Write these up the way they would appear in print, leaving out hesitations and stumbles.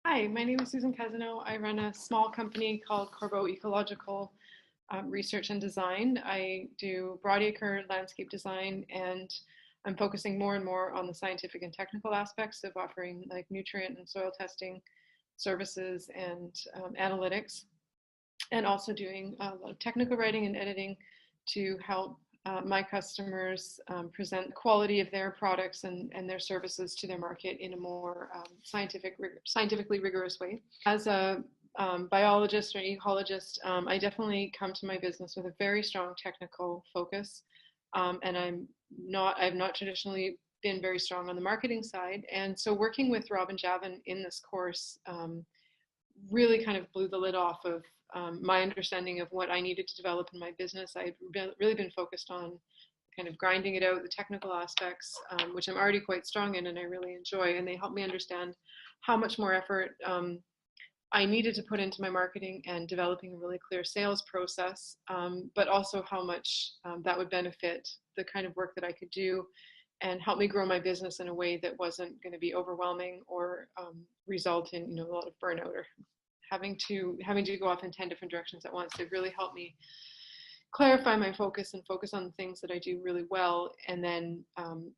Hi, my name is Cousineau. I run a small company called Corbeau Ecological Research and Design. I do broadacre landscape design, and I'm focusing more and more on the scientific and technical aspects of offering like nutrient and soil testing services and analytics, and also doing a lot of technical writing and editing to help my customers present the quality of their products and their services to their market in a more scientifically rigorous way. As a biologist or ecologist, I definitely come to my business with a very strong technical focus, and I've not traditionally been very strong on the marketing side. And so working with Rob and Javin in this course really kind of blew the lid off of my understanding of what I needed to develop in my business. I've really been focused on kind of grinding it out, the technical aspects, which I'm already quite strong in and I really enjoy. And they helped me understand how much more effort I needed to put into my marketing and developing a really clear sales process, but also how much that would benefit the kind of work that I could do and help me grow my business in a way that wasn't going to be overwhelming or result in a lot of burnout or having to go off in 10 different directions at once. It really helped me clarify my focus and focus on the things that I do really well, and then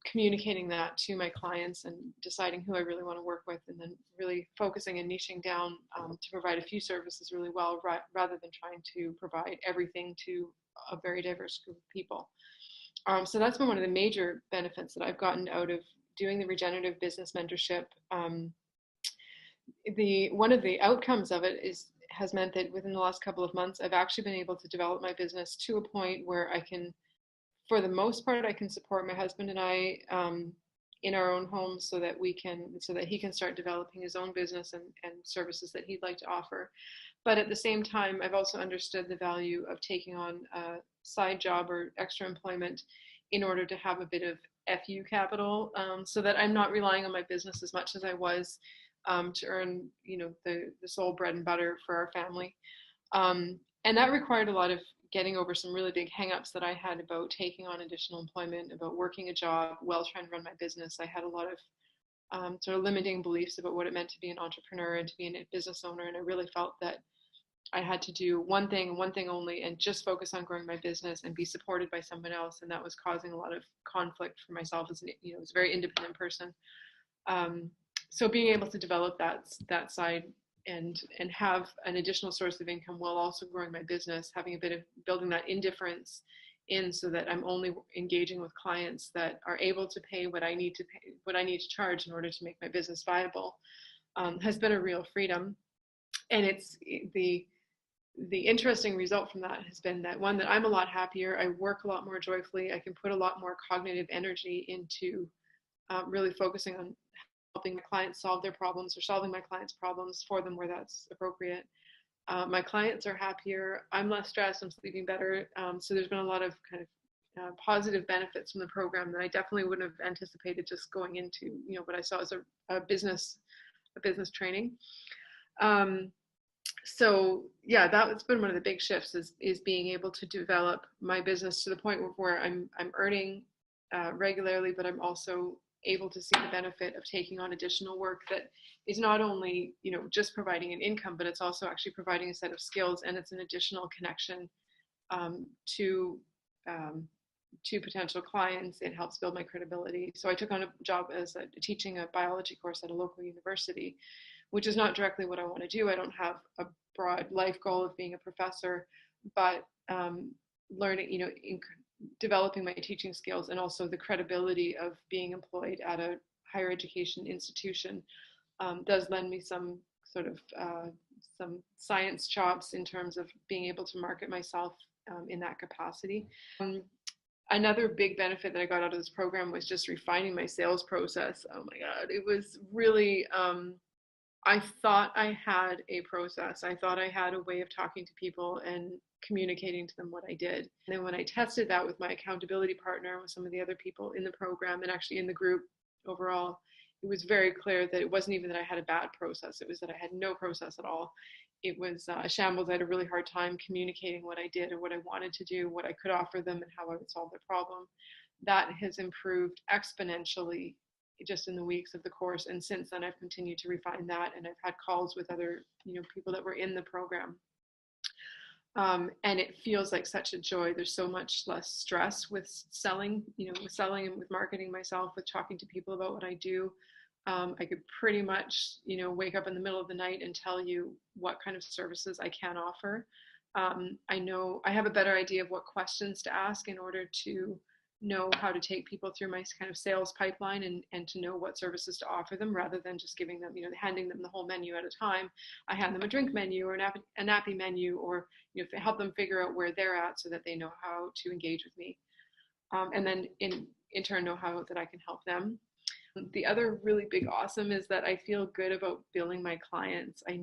communicating that to my clients and deciding who I really want to work with, and then really focusing and niching down to provide a few services really well, rather than trying to provide everything to a very diverse group of people. So that's been one of the major benefits that I've gotten out of doing the Regenerative Business Mentorship. One of the outcomes of it has meant that within the last couple of months, I've actually been able to develop my business to a point where I can, for the most part, I can support my husband and I in our own homes so that he can start developing his own business and services that he'd like to offer. But at the same time, I've also understood the value of taking on a side job or extra employment in order to have a bit of FU capital, so that I'm not relying on my business as much as I was to earn, the sole bread and butter for our family. And that required a lot of getting over some really big hangups that I had about taking on additional employment, about working a job while trying to run my business. I had a lot of sort of limiting beliefs about what it meant to be an entrepreneur and to be a business owner. And I really felt that I had to do one thing and one thing only, and just focus on growing my business and be supported by someone else. And that was causing a lot of conflict for myself as as a very independent person. So being able to develop that side and have an additional source of income while also growing my business, having a bit of building that indifference in, so that I'm only engaging with clients that are able to pay what I need to charge in order to make my business viable, has been a real freedom. And it's the interesting result from that has been that I'm a lot happier. I work a lot more joyfully. I can put a lot more cognitive energy into really focusing on helping my clients solve their problems, or solving my clients' problems for them where that's appropriate. My clients are happier. I'm less stressed. I'm sleeping better. So there's been a lot of kind of positive benefits from the program that I definitely wouldn't have anticipated just going into what I saw as a business training. So yeah, that's been one of the big shifts is being able to develop my business to the point where I'm earning regularly, but I'm also able to see the benefit of taking on additional work that is not only just providing an income, but it's also actually providing a set of skills, and it's an additional connection to potential clients. It helps build my credibility. So I took on a job as teaching a biology course at a local university, which is not directly what I want to do. I don't have a broad life goal of being a professor, but learning, developing my teaching skills and also the credibility of being employed at a higher education institution does lend me some sort of some science chops in terms of being able to market myself in that capacity. Another big benefit that I got out of this program was just refining my sales process. Oh my God, it was really, I thought I had a process. I thought I had a way of talking to people and communicating to them what I did. And then when I tested that with my accountability partner, with some of the other people in the program and actually in the group overall, it was very clear that it wasn't even that I had a bad process. It was that I had no process at all. It was a shambles. I had a really hard time communicating what I did or what I wanted to do, what I could offer them, and how I would solve their problem. That has improved exponentially just in the weeks of the course. And since then, I've continued to refine that, and I've had calls with other, people that were in the program. And it feels like such a joy. There's so much less stress with selling, with selling and with marketing myself, with talking to people about what I do. I could pretty much, wake up in the middle of the night and tell you what kind of services I can offer. I know I have a better idea of what questions to ask in order to know how to take people through my kind of sales pipeline, and to know what services to offer them, rather than just giving them, handing them the whole menu at a time. I hand them a drink menu or a nappy menu, or help them figure out where they're at so that they know how to engage with me, and then in turn know how that I can help them. The other really big awesome is that I feel good about billing my clients. I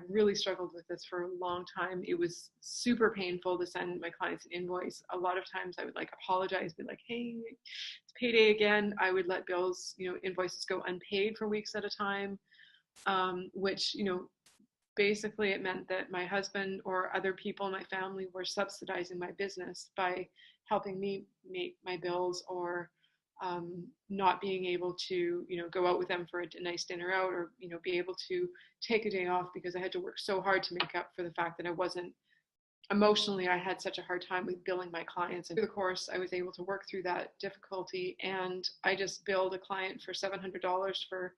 really struggled with this for a long time. It was super painful to send my clients an invoice. A lot of times I would apologize, be like, hey, it's payday again. I would let bills, invoices go unpaid for weeks at a time, which, basically it meant that my husband or other people in my family were subsidizing my business by helping me make my bills, or not being able to, go out with them for a nice dinner out, or, be able to take a day off because I had to work so hard to make up for the fact that I wasn't emotionally, I had such a hard time with billing my clients. And through the course, I was able to work through that difficulty. And I just billed a client for $700 for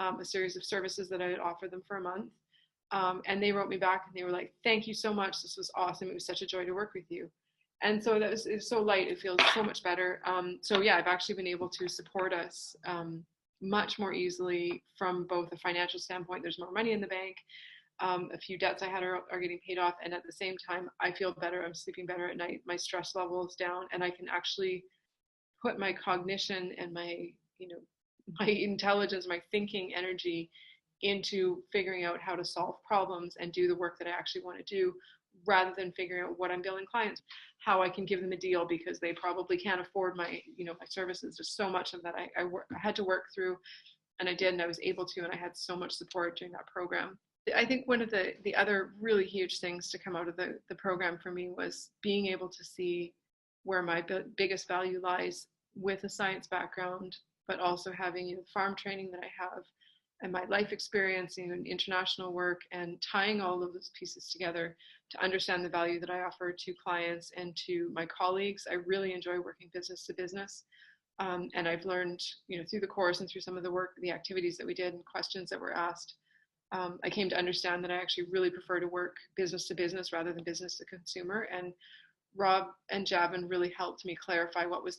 a series of services that I had offered them for a month. And they wrote me back and they were like, thank you so much. This was awesome. It was such a joy to work with you. And so it was so light. It feels so much better. So yeah, I've actually been able to support us much more easily from both a financial standpoint. There's more money in the bank. A few debts I had are getting paid off. And at the same time, I feel better. I'm sleeping better at night. My stress level is down, and I can actually put my cognition and my intelligence, my thinking energy into figuring out how to solve problems and do the work that I actually want to do, rather than figuring out what I'm billing clients, how I can give them a deal because they probably can't afford my, my services. There's so much of that I had to work through, and I did, and I was able to, and I had so much support during that program. I think one of the other really huge things to come out of the program for me was being able to see where my biggest value lies with a science background, but also having farm training that I have, and my life experience in international work, and tying all of those pieces together to understand the value that I offer to clients and to my colleagues. I really enjoy working business to business. And I've learned, through the course and through some of the work, the activities that we did and questions that were asked, I came to understand that I actually really prefer to work business to business rather than business to consumer. And Rob and Javin really helped me clarify what was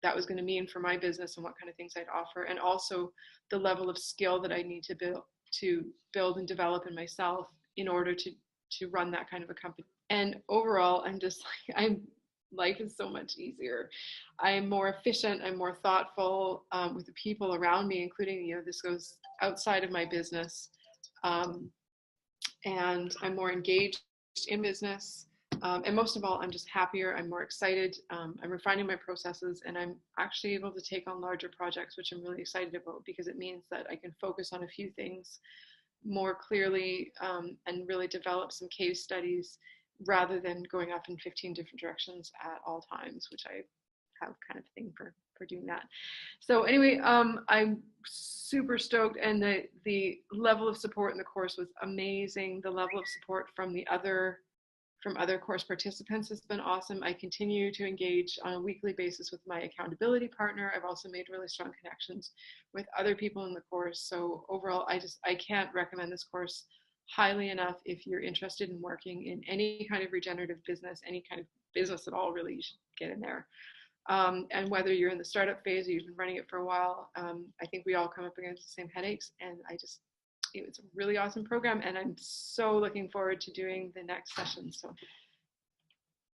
that was going to mean for my business and what kind of things I'd offer, and also the level of skill that I need to build and develop in myself in order to run that kind of a company. And overall, life is so much easier. I'm more efficient. I'm more thoughtful with the people around me, including, this goes outside of my business. And I'm more engaged in business. And most of all, I'm just happier. I'm more excited. I'm refining my processes, and I'm actually able to take on larger projects, which I'm really excited about, because it means that I can focus on a few things more clearly, and really develop some case studies rather than going off in 15 different directions at all times, which I have kind of thing for doing that. So anyway, I'm super stoked, and the level of support in the course was amazing. The level of support from other course participants has been awesome. I continue to engage on a weekly basis with my accountability partner. I've also made really strong connections with other people in the course. So overall, I can't recommend this course highly enough. If you're interested in working in any kind of regenerative business, any kind of business at all, really, you should get in there. And whether you're in the startup phase or you've been running it for a while, I think we all come up against the same headaches, and it's a really awesome program, and I'm so looking forward to doing the next session. So